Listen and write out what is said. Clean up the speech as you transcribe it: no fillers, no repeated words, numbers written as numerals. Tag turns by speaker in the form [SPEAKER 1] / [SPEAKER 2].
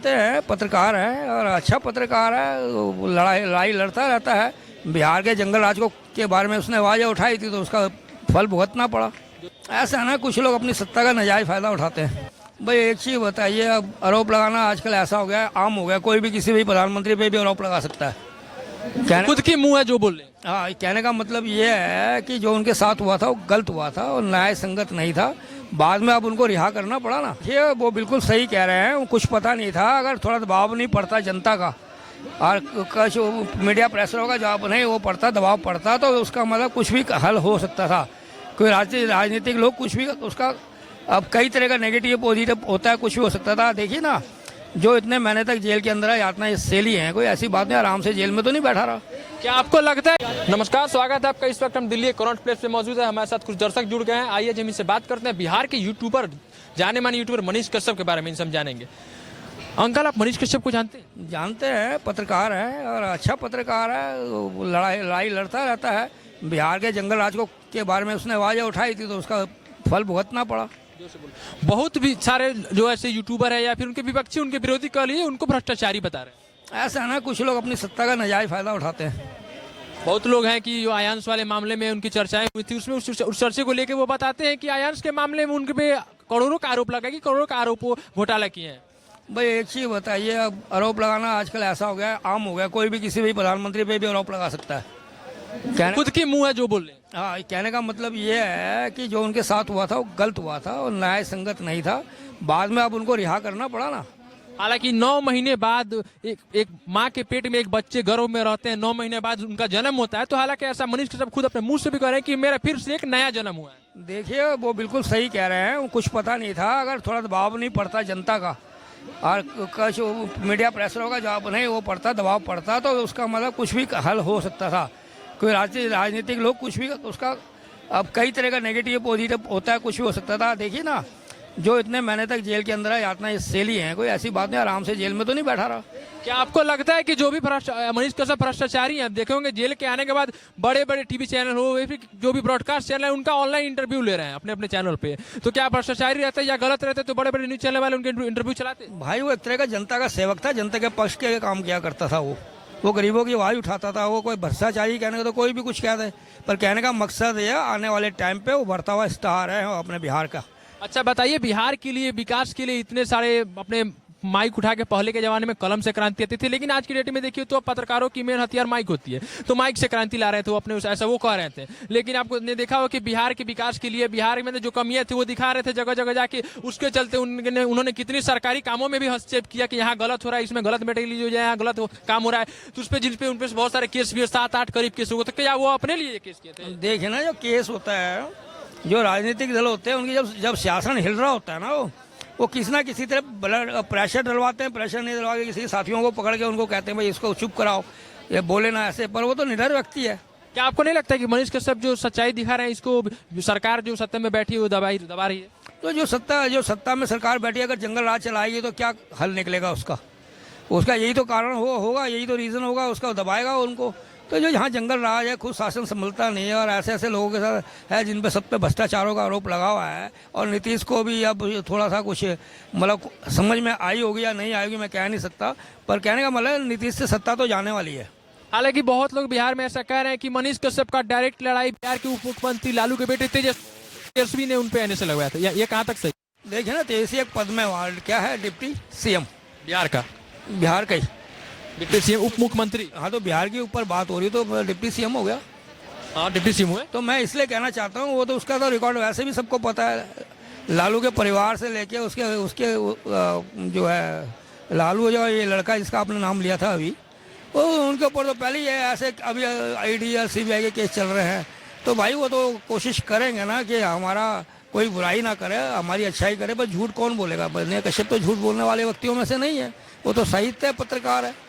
[SPEAKER 1] जानते हैं, पत्रकार है और अच्छा पत्रकार है। वो लड़ाई लड़ता रहता है। बिहार के जंगल राज को के बारे में उसने आवाज़ उठाई थी तो उसका फल भुगतना पड़ा। ऐसा है ना, कुछ लोग अपनी सत्ता का नाजायज़ फ़ायदा उठाते हैं। भाई एक चीज़ बताइए, अब आरोप लगाना आजकल ऐसा हो गया है, आम हो गया। कोई भी किसी भी प्रधानमंत्री पे भी आरोप लगा सकता है।
[SPEAKER 2] खुद की मुंह है जो बोल रहे हैं।
[SPEAKER 1] हाँ, कहने का मतलब ये है कि जो उनके साथ हुआ था वो गलत हुआ था और न्याय संगत नहीं था। बाद में अब उनको रिहा करना पड़ा ना। ये वो बिल्कुल सही कह रहे हैं, कुछ पता नहीं था। अगर थोड़ा दबाव नहीं पड़ता जनता का और कुछ मीडिया प्रेशरों का जवाब नहीं वो पड़ता, दबाव पड़ता, तो उसका मतलब कुछ भी हल हो सकता था। कोई राजनीतिक लोग कुछ भी उसका, अब कई तरह का नेगेटिव पॉजिटिव होता है, कुछ भी हो सकता था। देखिए ना, जो इतने महीने तक जेल के अंदर है, यातना सेल ही है, कोई ऐसी बात नहीं, आराम से जेल में तो नहीं बैठा रहा।
[SPEAKER 2] क्या आपको लगता है? नमस्कार, स्वागत है आपका। इस वक्त हम दिल्ली करंट प्लेस पे मौजूद है। हमारे साथ कुछ दर्शक जुड़ गए हैं। आइए हम इनसे बात करते हैं। बिहार के यूट्यूबर, जाने माने यूट्यूबर मनीष कश्यप के बारे में इनसे हम जानेंगे। अंकल, आप मनीष कश्यप को जानते हैं?
[SPEAKER 1] जानते हैं, पत्रकार है और अच्छा पत्रकार है। वो लड़ाई लड़ता रहता है। बिहार के जंगल राज को के बारे में उसने आवाज़ उठाई थी तो उसका फल भुगतना पड़ा।
[SPEAKER 2] बहुत भी सारे जो ऐसे यूट्यूबर है या फिर उनके विपक्षी, उनके विरोधी कह लिए, उनको भ्रष्टाचारी बता रहे हैं।
[SPEAKER 1] ऐसा है ना, कुछ लोग अपनी सत्ता का नाजायज़ फ़ायदा उठाते हैं।
[SPEAKER 2] बहुत लोग हैं कि जो आयांश वाले मामले में उनकी चर्चाएं हुई थी, उसमें उस चर्चे को लेकर वो बताते हैं कि आयांश के मामले में उनके पे करोड़ों का आरोप लगा कि करोड़ों का आरोप घोटाला किए हैं।
[SPEAKER 1] भाई एक चीज़ बताइए, अब आरोप लगाना आजकल ऐसा हो गया है, आम हो गया। कोई भी किसी भी प्रधानमंत्री पे भी आरोप लगा सकता है।
[SPEAKER 2] खुद की मुंह है जो बोल रहे हैं।
[SPEAKER 1] हाँ, कहने का मतलब ये है कि जो उनके साथ हुआ था वो गलत हुआ था और न्याय संगत नहीं था। बाद में अब उनको रिहा करना पड़ा ना।
[SPEAKER 2] हालांकि 9 महीने बाद एक माँ के पेट में एक बच्चे गर्भ में रहते हैं, 9 महीने बाद उनका जन्म होता है। तो हालांकि ऐसा मनीष कश्यप खुद अपने मुंह से भी कह रहे हैं कि मेरा फिर से एक नया जन्म हुआ है।
[SPEAKER 1] देखिए, वो बिल्कुल सही कह रहे हैं, कुछ पता नहीं था। अगर थोड़ा दबाव नहीं पड़ता जनता का और कुछ मीडिया प्रेशरों का जवाब नहीं वो पड़ता, दबाव पड़ता, तो उसका मतलब कुछ भी हल हो सकता था। कोई राजनीतिक लोग कुछ भी उसका, अब कई तरह का नेगेटिव पॉजिटिव होता है, कुछ भी हो सकता था। देखिए ना, जो इतने महीने तक जेल के अंदर है, यातना सेल ही है, कोई ऐसी बात नहीं, आराम से जेल में तो नहीं बैठा रहा।
[SPEAKER 2] क्या आपको लगता है कि जो भी मनीष कश्यप भ्रष्टाचारी हैं, देखे होंगे जेल के आने के बाद बड़े बड़े टीवी चैनल हो या फिर जो भी ब्रॉडकास्ट चैनल है उनका ऑनलाइन इंटरव्यू ले रहे हैं अपने अपने चैनल पे, तो क्या भ्रष्टाचारी रहते हैं या गलत रहते हैं? तो बड़े बड़े न्यूज चैनल वाले उनके इंटरव्यू चलाते हैं।
[SPEAKER 1] भाई वो एक तरह का जनता का सेवक था, जनता के पक्ष के काम किया करता था। वो गरीबों की आवाज़ उठाता था। वो कोई भ्रष्टाचारी कहने का तो कोई भी कुछ कह दे, पर कहने का मकसद है आने वाले टाइम पे वो बढ़ता हुआ स्टार है अपने बिहार का।
[SPEAKER 2] अच्छा बताइए, बिहार के लिए, विकास के लिए इतने सारे अपने माइक उठा के, पहले के जमाने में कलम से क्रांति आती थी, लेकिन आज की डेट में देखिए तो पत्रकारों की मेन हथियार माइक होती है। तो माइक से क्रांति ला रहे थे वो अपने, ऐसा वो कह रहे थे। लेकिन आपको ने देखा हो कि बिहार के विकास के लिए, बिहार में जो कमियां थी वो दिखा रहे थे जगह जगह जाके। उसके चलते उन्होंने कितनी सरकारी कामों में भी हस्तक्षेप किया कि यहाँ गलत हो रहा है, इसमें गलत मटेरियल यूज है, यहाँ गलत काम हो रहा है। तो उस पर जिनपे उनपे बहुत सारे केस भी, 7-8 करीब केस हुए। तो क्या वो अपने लिए केस किए थे?
[SPEAKER 1] देखे ना, जो केस होता है, जो राजनीतिक दल होते हैं उनकी जब शासन हिल रहा होता है ना, वो किसी ना किसी तरह प्रेशर डलवाते हैं। प्रेशर नहीं डलवा के किसी साथियों को पकड़ के उनको कहते हैं भाई इसको चुप कराओ, ये बोले ना ऐसे। पर वो तो निडर व्यक्ति है।
[SPEAKER 2] क्या आपको नहीं लगता कि मनीष कश्यप जो सच्चाई दिखा रहे हैं, इसको सरकार जो सत्ता में बैठी है वो दबा रही है?
[SPEAKER 1] तो जो सत्ता में सरकार बैठी, अगर जंगल राज चलाएगी तो क्या हल निकलेगा उसका यही तो कारण होगा, यही तो रीज़न होगा, उसका दबाएगा उनको। तो जो यहाँ जंगल राज है, खुद शासन संभलता नहीं है और ऐसे ऐसे लोगों के साथ है जिन पे सब पे भ्रष्टाचारों का आरोप लगा हुआ है। और नीतीश को भी अब थोड़ा सा कुछ मतलब समझ में आई होगी या नहीं आएगी मैं कह नहीं सकता, पर कहने का मतलब नीतीश से सत्ता तो जाने वाली है।
[SPEAKER 2] हालांकि बहुत लोग बिहार में ऐसा कह रहे हैं कि मनीष कश्यप का डायरेक्ट लड़ाई बिहार के उप मुख्यमंत्री लालू के बेटे तेजस्वी ने उन पे आने से लगवाया था। ये कहाँ तक सही?
[SPEAKER 1] देखिए ना, तेजस्वी एक पद में वार्ड क्या है, डिप्टी सीएम
[SPEAKER 2] बिहार का
[SPEAKER 1] ही
[SPEAKER 2] डिप्टी सीएम, उप मुख्यमंत्री।
[SPEAKER 1] हाँ, तो बिहार के ऊपर बात हो रही तो डिप्टी सीएम हो गया।
[SPEAKER 2] हाँ, डिप्टी सीएम हुए।
[SPEAKER 1] तो मैं इसलिए कहना चाहता हूँ, वो तो उसका तो रिकॉर्ड वैसे भी सबको पता है। लालू के परिवार से लेके उसके जो है लालू, जो ये लड़का जिसका आपने नाम लिया था अभी, वो उनके ऊपर तो पहले ही ऐसे अभी ईडी या सीबीआई के केस चल रहे हैं। तो भाई वो तो कोशिश करेंगे ना कि हमारा कोई बुराई ना करे, हमारी अच्छाई करे। पर झूठ कौन बोलेगा? कश्यप तो झूठ बोलने वाले व्यक्तियों में से नहीं है, वो तो साहित्य पत्रकार है।